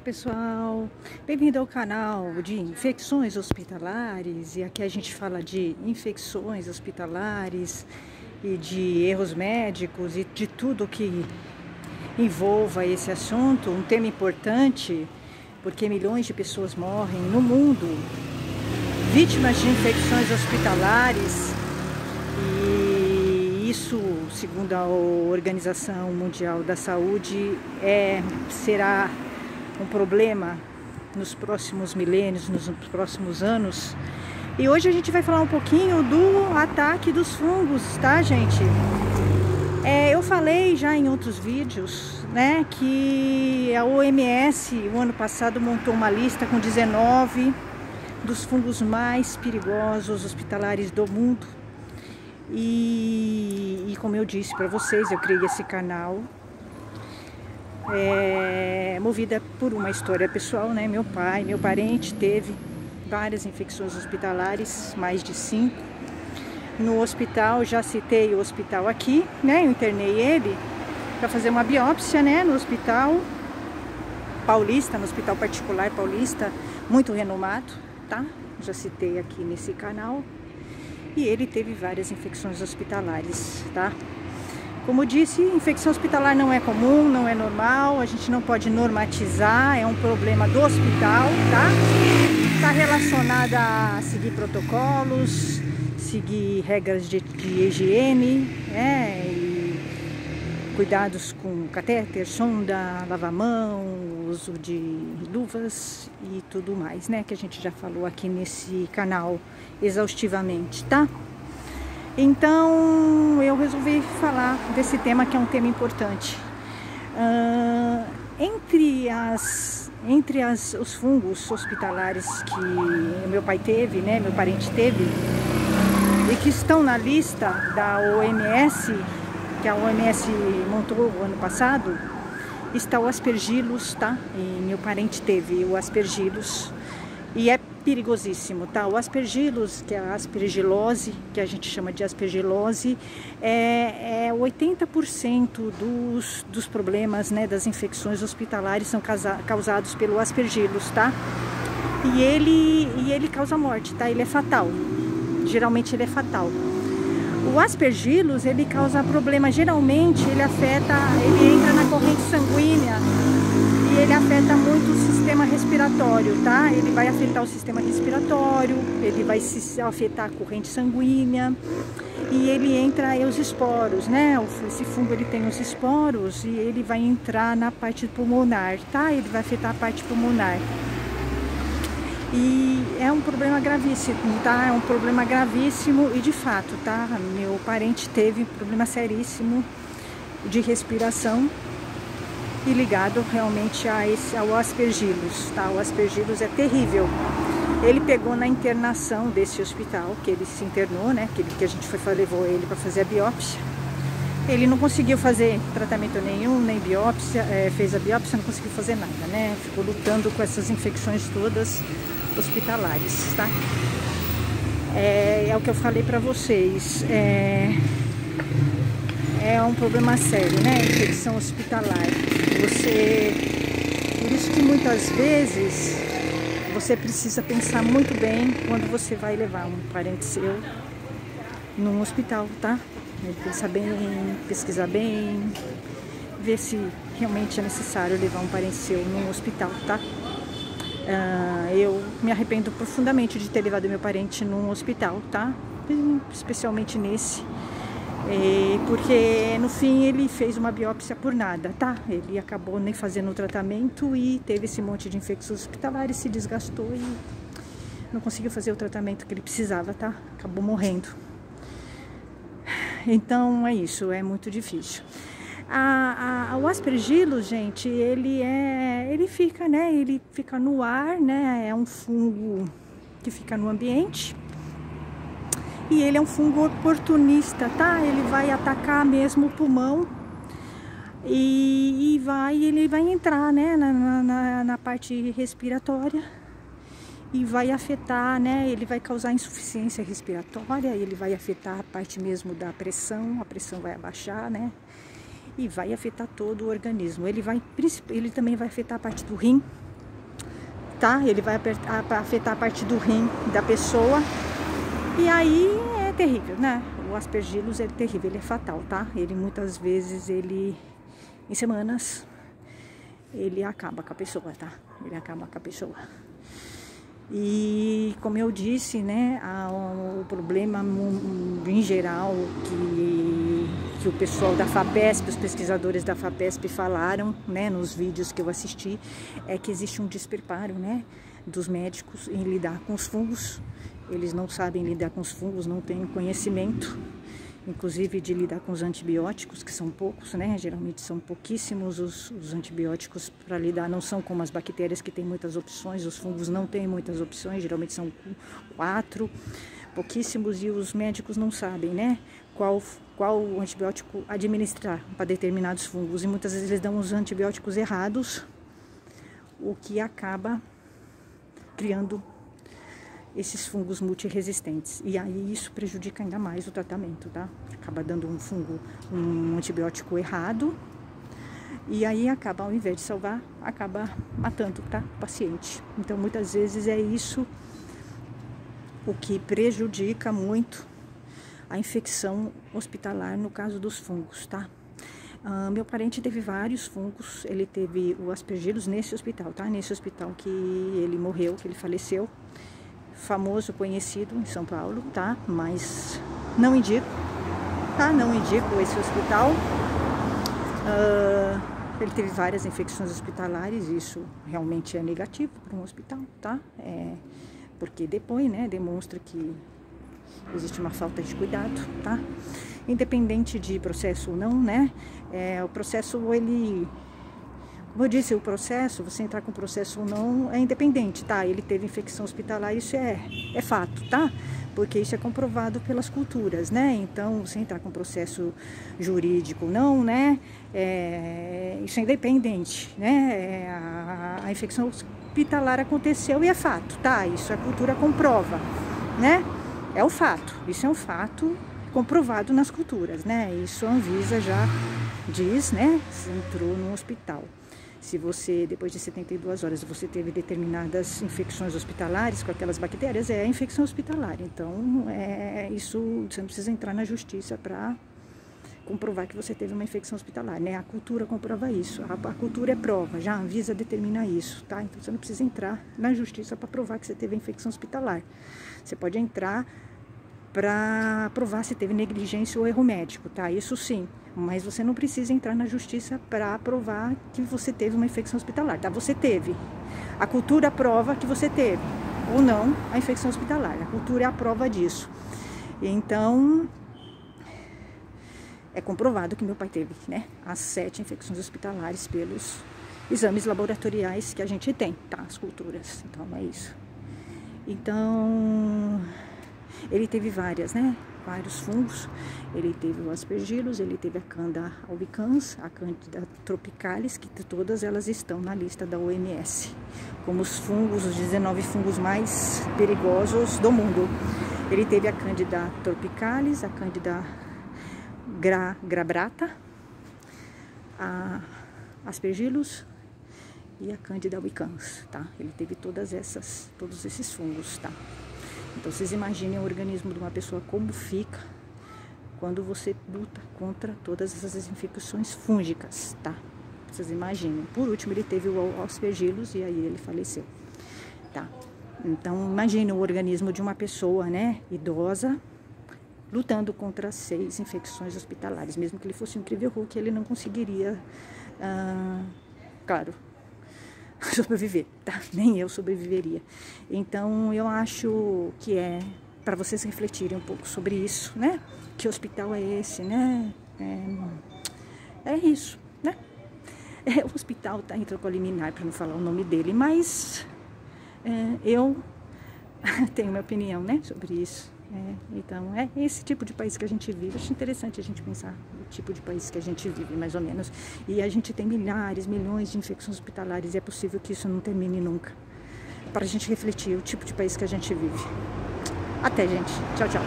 Pessoal, bem-vindo ao canal de infecções hospitalares. E aqui a gente fala de infecções hospitalares e de erros médicos e de tudo que envolva esse assunto. Um tema importante, porque milhões de pessoas morrem no mundo vítimas de infecções hospitalares, e isso, segundo a Organização Mundial da Saúde, será um problema nos próximos milênios, nos próximos anos. E hoje a gente vai falar um pouquinho do ataque dos fungos, tá, gente? Eu falei já em outros vídeos, né, que a OMS, o ano passado, montou uma lista com 19 dos fungos mais perigosos hospitalares do mundo. E como eu disse para vocês, eu criei esse canal movida por uma história pessoal, né? Meu parente teve várias infecções hospitalares, mais de 5. No hospital, já citei o hospital aqui, né? Eu internei ele para fazer uma biópsia, né? No hospital paulista, no hospital particular paulista, muito renomado, tá? Já citei aqui nesse canal. E ele teve várias infecções hospitalares, tá? Como disse, infecção hospitalar não é comum, não é normal, a gente não pode normatizar, é um problema do hospital, tá? Está relacionada a seguir protocolos, seguir regras de higiene, e cuidados com catéter, sonda, lavar mão, uso de luvas e tudo mais, né? Que a gente já falou aqui nesse canal exaustivamente, tá? Então eu resolvi falar desse tema, que é um tema importante. Entre os fungos hospitalares que meu pai teve, né, meu parente teve, e que estão na lista da OMS, que a OMS montou o ano passado, está o Aspergillus, tá? E meu parente teve o Aspergillus e é perigosíssimo, tá? O Aspergillus, que é a aspergilose, que a gente chama de aspergilose, 80% dos problemas, né, das infecções hospitalares são causados pelo Aspergillus, tá? E ele causa morte, tá? Ele é fatal. Geralmente ele é fatal. O Aspergillus, ele causa problema, geralmente ele entra na corrente sanguínea e ele afeta muito o sistema respiratório, tá? Ele vai afetar o sistema respiratório, ele vai afetar a corrente sanguínea e ele entra os esporos, né? Esse fungo, ele tem os esporos e ele vai entrar na parte pulmonar, tá? Ele vai afetar a parte pulmonar. E é um problema gravíssimo, tá? É um problema gravíssimo e de fato, tá? Meu parente teve problema seríssimo de respiração e ligado realmente ao Aspergillus, tá? O Aspergillus é terrível. Ele pegou na internação desse hospital, que ele se internou, né? Que a gente levou ele para fazer a biópsia. Ele não conseguiu fazer tratamento nenhum, nem biópsia, fez a biópsia, não conseguiu fazer nada, né? Ficou lutando com essas infecções todas hospitalares, tá? É o que eu falei para vocês, é um problema sério, né? Infecção hospitalar. Por isso que muitas vezes você precisa pensar muito bem quando você vai levar um parente seu num hospital, tá? Pensar bem, pesquisar bem, ver se realmente é necessário levar um parente seu num hospital, tá? Eu me arrependo profundamente de ter levado meu parente num hospital, tá? Especialmente nesse, porque no fim ele fez uma biópsia por nada, tá? Ele acabou nem fazendo o tratamento e teve esse monte de infecções hospitalares, se desgastou e não conseguiu fazer o tratamento que ele precisava, tá? Acabou morrendo. Então é isso, é muito difícil. O Aspergillus, gente, ele fica, né? Ele fica no ar, né? É um fungo que fica no ambiente. E ele é um fungo oportunista, tá? Ele vai atacar mesmo o pulmão e ele vai entrar, né? Na parte respiratória. E vai afetar, né? Ele vai causar insuficiência respiratória, ele vai afetar a parte mesmo da pressão, a pressão vai abaixar, né? E vai afetar todo o organismo. Ele também vai afetar a parte do rim, tá? Ele vai afetar a parte do rim da pessoa. E aí é terrível, né? O aspergillus é terrível, ele é fatal, tá? Ele muitas vezes, em semanas, ele acaba com a pessoa, tá? Ele acaba com a pessoa. E como eu disse, né, o problema em geral que o pessoal da FAPESP, os pesquisadores da FAPESP falaram, né, nos vídeos que eu assisti, é que existe um despreparo, né, dos médicos em lidar com os fungos. Eles não sabem lidar com os fungos, não têm conhecimento, inclusive de lidar com os antibióticos, que são poucos, né? Geralmente são pouquíssimos os antibióticos para lidar, não são como as bactérias que têm muitas opções, os fungos não têm muitas opções, geralmente são 4, pouquíssimos, e os médicos não sabem, né? Qual antibiótico administrar para determinados fungos, e muitas vezes eles dão os antibióticos errados, o que acaba criando esses fungos multiresistentes, e aí isso prejudica ainda mais o tratamento, tá? Acaba dando um antibiótico errado, e aí acaba, ao invés de salvar, acaba matando, tá? O paciente. Então muitas vezes é isso o que prejudica muito a infecção hospitalar no caso dos fungos, tá? Meu parente teve vários fungos, ele teve o aspergillus nesse hospital, tá? Nesse hospital que ele morreu, que ele faleceu, famoso, conhecido em São Paulo, tá? Mas não indico, tá? Não indico esse hospital. Ele teve várias infecções hospitalares, isso realmente é negativo para um hospital, tá? Porque depois, né, demonstra que existe uma falta de cuidado, tá? Independente de processo ou não, né? O processo, como eu disse, o processo, você entrar com processo ou não, é independente, tá? Ele teve infecção hospitalar, isso é fato, tá? Porque isso é comprovado pelas culturas, né? Então, você entrar com processo jurídico ou não, né? Isso é independente, né? A infecção hospitalar aconteceu e é fato, tá? Isso a cultura comprova, né? É o fato, isso é um fato comprovado nas culturas, né? Isso a Anvisa já diz, né? Se entrou no hospital. Se você, depois de 72 horas, você teve determinadas infecções hospitalares com aquelas bactérias, é a infecção hospitalar. Então, isso, você não precisa entrar na justiça para comprovar que você teve uma infecção hospitalar, né? A cultura comprova isso, a cultura é prova, já a Anvisa determina isso, tá? Então, você não precisa entrar na justiça para provar que você teve infecção hospitalar. Você pode entrar para provar se teve negligência ou erro médico, tá? Isso sim, mas você não precisa entrar na justiça para provar que você teve uma infecção hospitalar, tá? Você teve. A cultura prova que você teve, ou não, a infecção hospitalar. A cultura é a prova disso. Então, é comprovado que meu pai teve, né? As 7 infecções hospitalares pelos exames laboratoriais que a gente tem, tá? As culturas. Então, é isso. Então, ele teve várias, né? Vários fungos. Ele teve o aspergillus, ele teve a Candida albicans, a Candida tropicalis, que todas elas estão na lista da OMS, como os fungos, os 19 fungos mais perigosos do mundo. Ele teve a Candida tropicalis, a Candida glabrata, a aspergillus e a Candida albicans, tá? Ele teve todos esses fungos, tá? Então, vocês imaginem o organismo de uma pessoa como fica quando você luta contra todas essas infecções fúngicas, tá? Vocês imaginem. Por último, ele teve o aspergillus e aí ele faleceu, tá? Então, imagine o organismo de uma pessoa, né, idosa, lutando contra 6 infecções hospitalares. Mesmo que ele fosse um incrível Hulk, ele não conseguiria, claro, sobreviver, tá? Nem eu sobreviveria. Então, eu acho que é para vocês refletirem um pouco sobre isso, né? Que hospital é esse, né? É isso, né? O hospital tá em intracoliminar, para não falar o nome dele, mas eu tenho minha opinião, né, sobre isso. Então, é esse tipo de país que a gente vive. Acho interessante a gente pensar no tipo de país que a gente vive, mais ou menos. E a gente tem milhares, milhões de infecções hospitalares e é possível que isso não termine nunca. Para a gente refletir o tipo de país que a gente vive. Até, gente. Tchau, tchau.